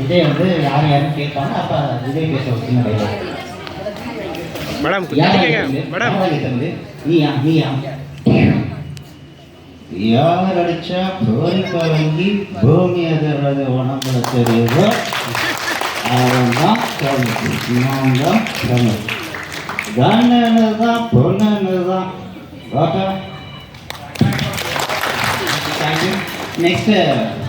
விஜய் வந்து யாரும் கேட்பாங்க. அப்போ விஜய் பேச ஒரு சின்ன டைலாக். மேடம் மேடம் நீயா யார் அடிச்சா போரி பழங்கி பூமி அதிர்றது உடம்புல தெரியுதோ அவன் தான் தமிழ். நான் தான் தமிழ். கண்ணனு தான் பொண்ணு தான். Okay, thank you. நெக்ஸ்ட்டு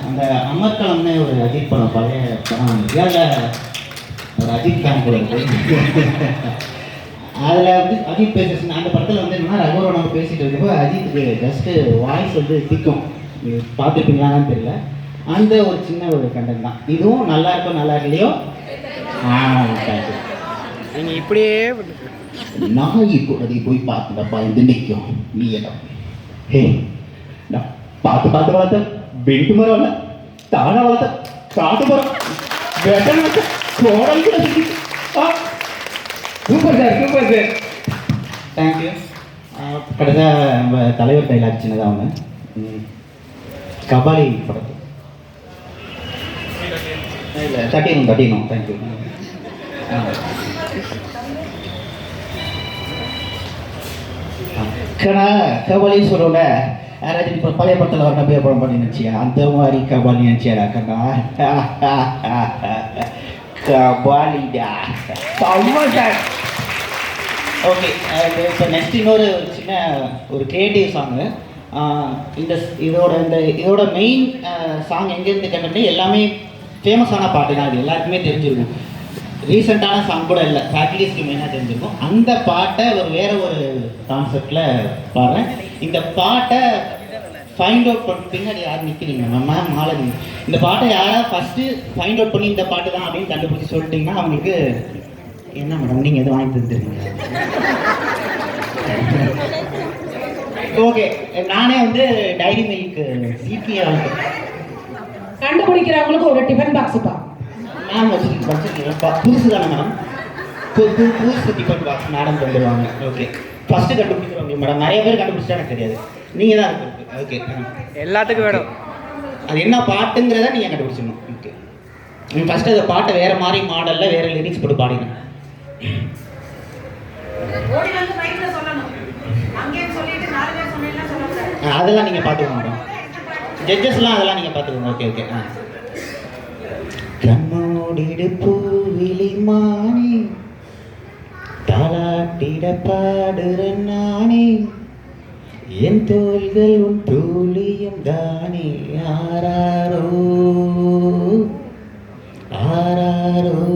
அந்த அமர்கலம்னு ஒரு அஜித் படம், பழைய படம். இதில் ஒரு அஜித் ஃபேன் கூட இருக்கு. அதில் வந்து அஜித் பேசுனா அந்த படத்தில் வந்து என்னன்னா ரகுவரோட பேசிகிட்டு இருக்கப்போ அஜித்துக்கு ஜஸ்ட்டு வாய்ஸ் வந்து திக்கும். பார்த்துருப்பீங்களான்னு தெரியல. அந்த ஒரு சின்ன ஒரு கண்டென்ட் தான். இதுவும் நல்லா இருக்கும் நல்லா இல்லையோ. நீங்கள் இப்படியே நாய் கூட போய் பார்த்துட்டப்பா இது நிற்கும். நீ இடம் ஹே நான் பார்த்து வளர்த்த வெட்டு மரம் இல்லை தானே வளர்த்த காட்டு மரம் வேட்டை வளர்த்த கோடல் கூட super sir, super sir, thank you. கடைசியாக நம்ம தலைவர் டைலாக் சின்னதாக ஒன்று. கபாலி படத்து இல்லை தட்டிடணும். தேங்க்யூ. கடா கபாலி சொல்லல யாராச்சும் இப்போ பழைய படத்தில் வர பேர் படம் பண்ணி நினச்சியா அந்த மாதிரி கபாலி நினச்சியாடா கண்ணா. கபாலிடா சார். ஓகே, இப்போ நெக்ஸ்ட் இன்னொரு சின்ன ஒரு கிரியேட்டிவ் சாங்கு. இதோட மெயின் சாங் எங்கேருந்து கண்டுபிடி எல்லாமே ஃபேமஸான பாட்டு தான். அது எல்லாருக்குமே தெரிஞ்சிருக்கும். ரீசெண்டான சாங் கூட இல்லை, ஃபேக்ட்ரிஸ்க்கு மெயினாக தெரிஞ்சிருக்கும். அந்த பாட்டை வேறு ஒரு கான்செப்டில் பாடுறேன். இந்த பாட்டை ஃபைண்ட் அவுட் பண்ணி பின்னாடி யார் நிற்கிறீங்க மேம் மாலதி. இந்த பாட்டை யாராவது ஃபஸ்ட்டு ஃபைண்ட் அவுட் பண்ணி இந்த பாட்டு தான் அப்படின்னு கண்டுபிடிச்சி சொல்லிட்டிங்கன்னா அவங்களுக்கு என்ன மேடம் நீங்கள் எதுவும் வாங்கி தந்துருக்கீங்க. ஓகே, நானே வந்து டைரி மில்க் சிபிஆர் கண்டுபிடிக்கிறவங்களுக்கு ஒரு டிஃபன் பாக்ஸுப்பா மேம் வச்சுருக்கீங்க. புதுசு தானே மேடம்? புதுசு டிஃபன் பாக்ஸ் மேடம் தந்துடுவாங்க. ஓகே, ஃபஸ்ட்டு கண்டுபிடிக்கிறவங்க மேடம். நிறைய பேர் கண்டுபிடிச்சா எனக்கு தெரியாது. நீங்கள் தான் இருக்கு. ஓகே, எல்லாத்துக்கும் வேணும். அது என்ன பாட்டுங்கிறத நீங்கள் கண்டுபிடிச்சிடணும். ஓகே, நீங்கள் ஃபஸ்ட்டு அந்த பாட்டை வேறு மாதிரி மாடலில் வேறு லிரிக்ஸ் போட்டு பாடிங்க. அதெல்லாம் நீங்கள் பார்த்துக்கோங்க மேடம். ஜட்ஜஸ்லாம் அதெல்லாம் நீங்கள் பார்த்துக்கோங்க. Okay okay. கண்ணோடிடு பூவிலி மானே தாளாட்டிட பாடுற நானே என் தோள்கள் உன் தூளியம் தானே ஆராரோ ஆராரோ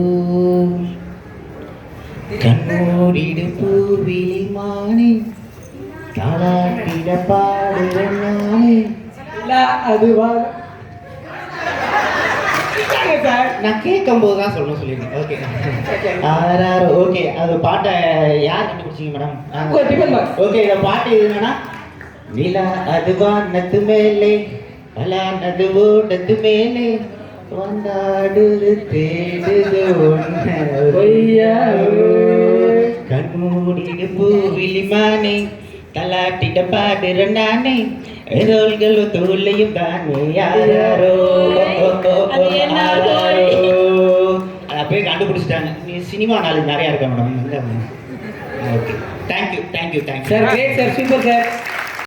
கண்ணோடிடு பூவிலி மானே தாளாட்டிட பாடுற நானே அதுவா நான் கேட்கும் போது தான் சொல்லணும் சொல்லியிருக்கேன். ஓகே ஆறாறு. ஓகே, அது பாட்டை யார் கண்டுபிடிச்சிங்க மேடம்? ஓகே, இந்த பாட்டு என்னன்னா நிலா அதுவா நது மேலே பலா நதுவோ நது மேலே வந்தாடுது தேடுது ஒன்ன கண்மூடிடு பூவிலி மானே தலாட்டிட பாடுற நானே ரோல்கள் தூளையும் தானே யாரோ அப்படியே கண்டுபிடிச்சிட்டாங்க. சினிமா நாலேஜ் நிறையா இருக்கா madam. Okay, thank you. Sir, great sir, super sir.